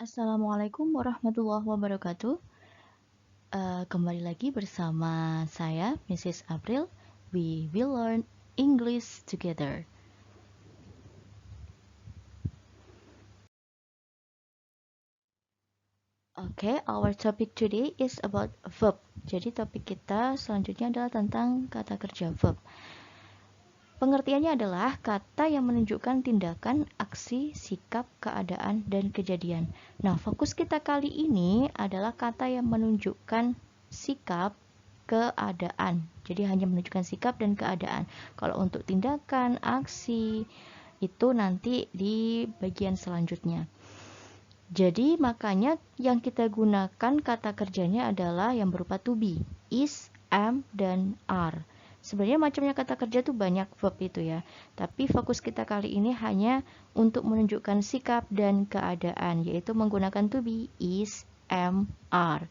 Assalamualaikum warahmatullahi wabarakatuh. Kembali lagi bersama saya, Mrs. April. We will learn English together. Okay, our topic today is about verb. Jadi topik kita selanjutnya adalah tentang kata kerja verb. Pengertiannya adalah kata yang menunjukkan tindakan, aksi, sikap, keadaan, dan kejadian. Nah, fokus kita kali ini adalah kata yang menunjukkan sikap, keadaan. Jadi hanya menunjukkan sikap dan keadaan. Kalau untuk tindakan, aksi, itu nanti di bagian selanjutnya. Jadi makanya yang kita gunakan kata kerjanya adalah yang berupa to be, is, am, dan are. Sebenarnya macamnya kata kerja tuh banyak verb itu ya. Tapi fokus kita kali ini hanya untuk menunjukkan sikap dan keadaan, yaitu menggunakan to be, is, am, are.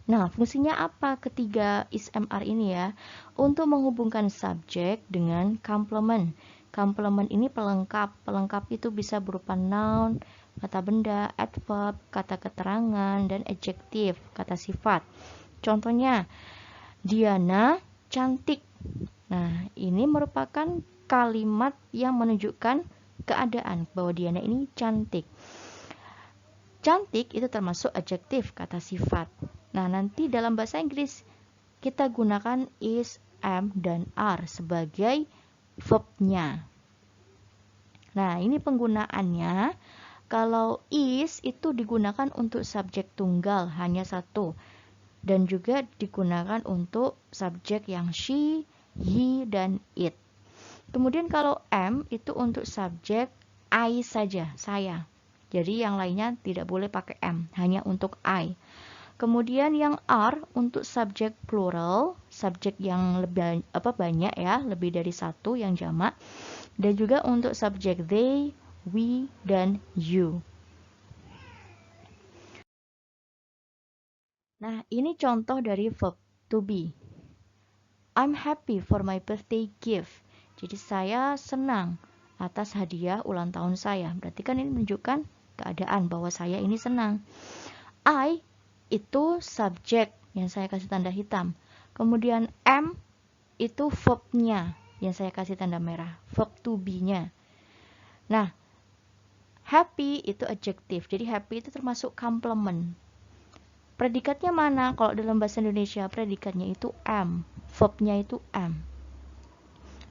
Nah, fungsinya apa ketiga is, am, are ini ya? Untuk menghubungkan subjek dengan complement. Complement ini pelengkap. Pelengkap itu bisa berupa noun, kata benda, adverb, kata keterangan, dan adjektif, kata sifat. Contohnya, Diana cantik. Nah, ini merupakan kalimat yang menunjukkan keadaan bahwa Diana ini cantik. Cantik itu termasuk adjektif, kata sifat. Nah, nanti dalam bahasa Inggris kita gunakan is, am, dan are sebagai verbnya. Nah, ini penggunaannya. Kalau is itu digunakan untuk subjek tunggal, hanya satu. Dan juga digunakan untuk subjek yang she, he, dan it. Kemudian kalau am itu untuk subjek I saja, saya. Jadi yang lainnya tidak boleh pakai am, hanya untuk I. Kemudian yang are untuk subjek plural, subjek yang lebih banyak ya, lebih dari satu yang jamak. Dan juga untuk subjek they, we, dan you. Nah, ini contoh dari verb to be. I'm happy for my birthday gift. Jadi saya senang atas hadiah ulang tahun saya. Berarti kan ini menunjukkan keadaan bahwa saya ini senang. I itu subjek yang saya kasih tanda hitam. Kemudian am itu verbnya yang saya kasih tanda merah. Verb to be-nya. Nah, happy itu adjektif. Jadi happy itu termasuk complement. Predikatnya mana? Kalau dalam bahasa Indonesia, predikatnya itu am. Verbnya itu am.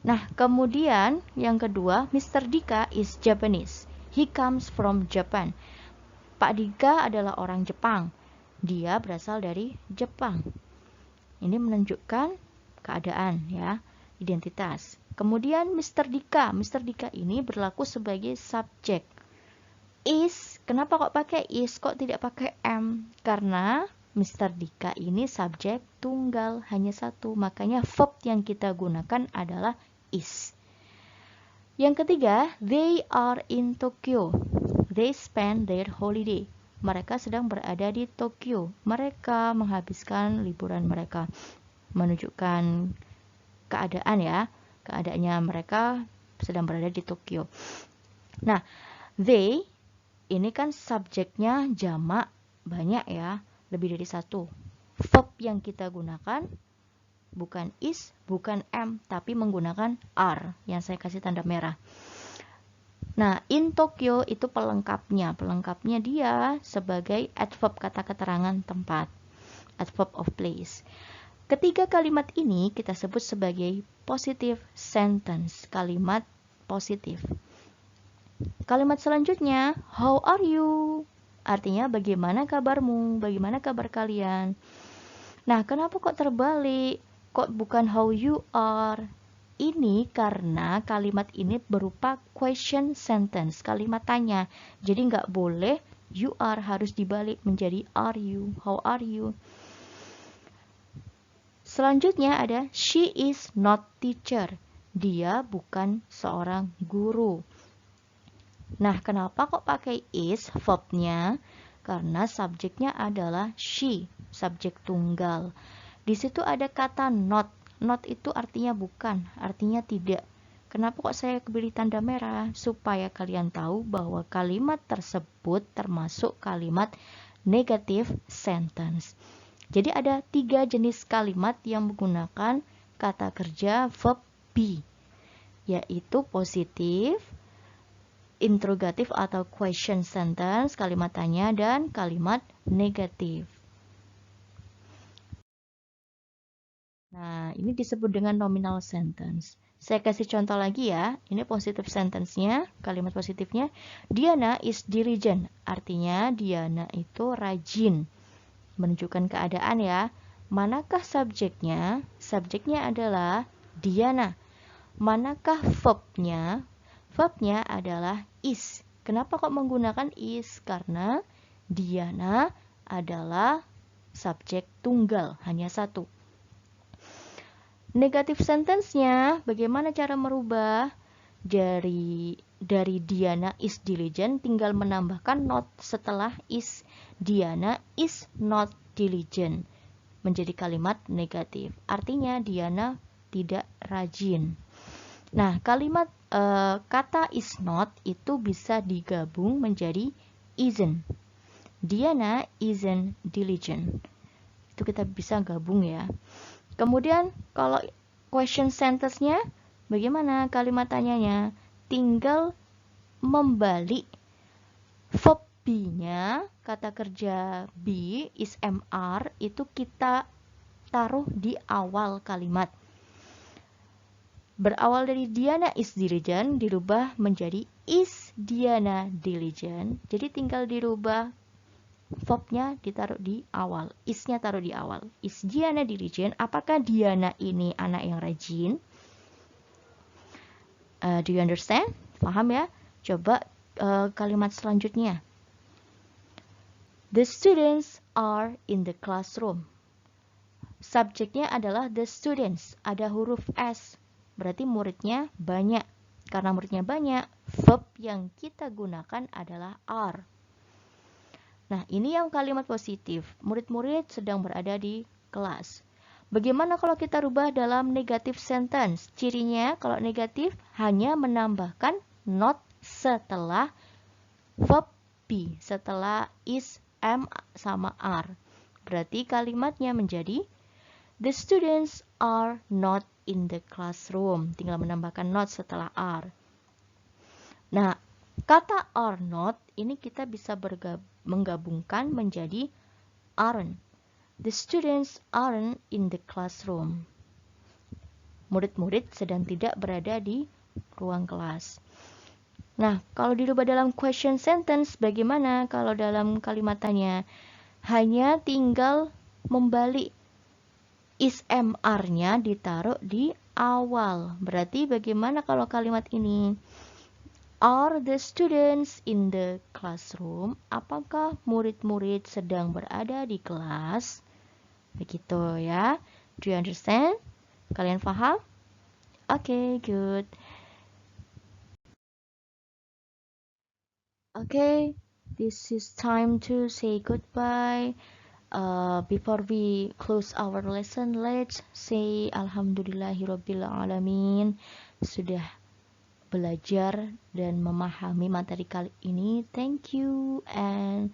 Nah, kemudian yang kedua, Mr. Dika is Japanese. He comes from Japan. Pak Dika adalah orang Jepang. Dia berasal dari Jepang. Ini menunjukkan keadaan ya, identitas. Kemudian Mr. Dika. Mr. Dika ini berlaku sebagai subjek. Is, kenapa kok pakai is, kok tidak pakai am? Karena Mr. Dika ini subjek tunggal, hanya satu. Makanya verb yang kita gunakan adalah is. Yang ketiga, they are in Tokyo. They spend their holiday. Mereka sedang berada di Tokyo. Mereka menghabiskan liburan mereka. Menunjukkan keadaan ya. Keadaannya mereka sedang berada di Tokyo. Nah, they ini kan subjeknya jamak banyak ya, lebih dari satu. Verb yang kita gunakan bukan is, bukan am, tapi menggunakan are yang saya kasih tanda merah. Nah, in Tokyo itu pelengkapnya. Pelengkapnya dia sebagai adverb, kata keterangan tempat. Adverb of place. Ketiga kalimat ini kita sebut sebagai positive sentence. Kalimat positif. Kalimat selanjutnya, how are you? Artinya bagaimana kabarmu? Bagaimana kabar kalian? Nah, kenapa kok terbalik? Kok bukan how you are? Ini karena kalimat ini berupa question sentence, kalimat tanya. Jadi nggak boleh you are, harus dibalik menjadi are you, how are you. Selanjutnya ada she is not teacher. Dia bukan seorang guru. Nah, kenapa kok pakai is verbnya? Karena subjeknya adalah she, subjek tunggal. Di situ ada kata not. Not itu artinya bukan, artinya tidak. Kenapa kok saya beri tanda merah? Supaya kalian tahu bahwa kalimat tersebut termasuk kalimat negative sentence. Jadi ada 3 jenis kalimat yang menggunakan kata kerja verb be, yaitu positif, interrogatif atau question sentence, kalimat tanya, dan kalimat negatif. Nah, ini disebut dengan nominal sentence. Saya kasih contoh lagi ya. Ini positive sentence-nya, kalimat positifnya. Diana is diligent. Artinya Diana itu rajin. Menunjukkan keadaan ya. Manakah subjeknya? Subjeknya adalah Diana. Manakah verbnya? Verbnya adalah is. Kenapa kok menggunakan is? Karena Diana adalah subjek tunggal, hanya satu. Negatif sentence-nya, bagaimana cara merubah? Dari Diana is diligent, tinggal menambahkan not setelah is. Diana is not diligent. Menjadi kalimat negatif. Artinya Diana tidak rajin. Nah, kalimat kata is not itu bisa digabung menjadi isn't. Diana isn't diligent. Itu kita bisa gabung ya. Kemudian kalau question sentence-nya, bagaimana kalimat tanyanya? Tinggal membalik verb be-nya, kata kerja be, is mr, itu kita taruh di awal kalimat. Berawal dari Diana is diligent, dirubah menjadi is Diana diligent. Jadi tinggal dirubah verbnya ditaruh di awal, is-nya taruh di awal. Is Diana diligent? Apakah Diana ini anak yang rajin? Do you understand? Paham ya? Coba kalimat selanjutnya. The students are in the classroom. Subjeknya adalah the students, ada huruf S. Berarti muridnya banyak. Karena muridnya banyak, verb yang kita gunakan adalah are. Nah, ini yang kalimat positif. Murid-murid sedang berada di kelas. Bagaimana kalau kita rubah dalam negative sentence? Cirinya kalau negatif hanya menambahkan not setelah verb be, setelah is, am, sama are. Berarti kalimatnya menjadi the students are not in the classroom. Tinggal menambahkan not setelah are. Nah, kata are not ini kita bisa menggabungkan menjadi aren't. The students aren't in the classroom. Murid-murid sedang tidak berada di ruang kelas. Nah, kalau dirubah dalam question sentence, bagaimana kalau dalam kalimat tanya? Hanya tinggal membalik is mr-nya ditaruh di awal. Berarti bagaimana kalau kalimat ini? Are the students in the classroom? Apakah murid-murid sedang berada di kelas? Begitu ya. Do you understand? Kalian paham? Okay, good. Okay, this is time to say goodbye. Before we close our lesson, let's say Alhamdulillahirabbil alamin. Sudah belajar dan memahami materi kali ini. Thank you and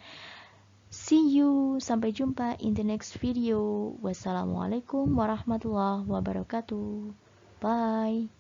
see you. Sampai jumpa in the next video. Wassalamualaikum warahmatullahi wabarakatuh. Bye.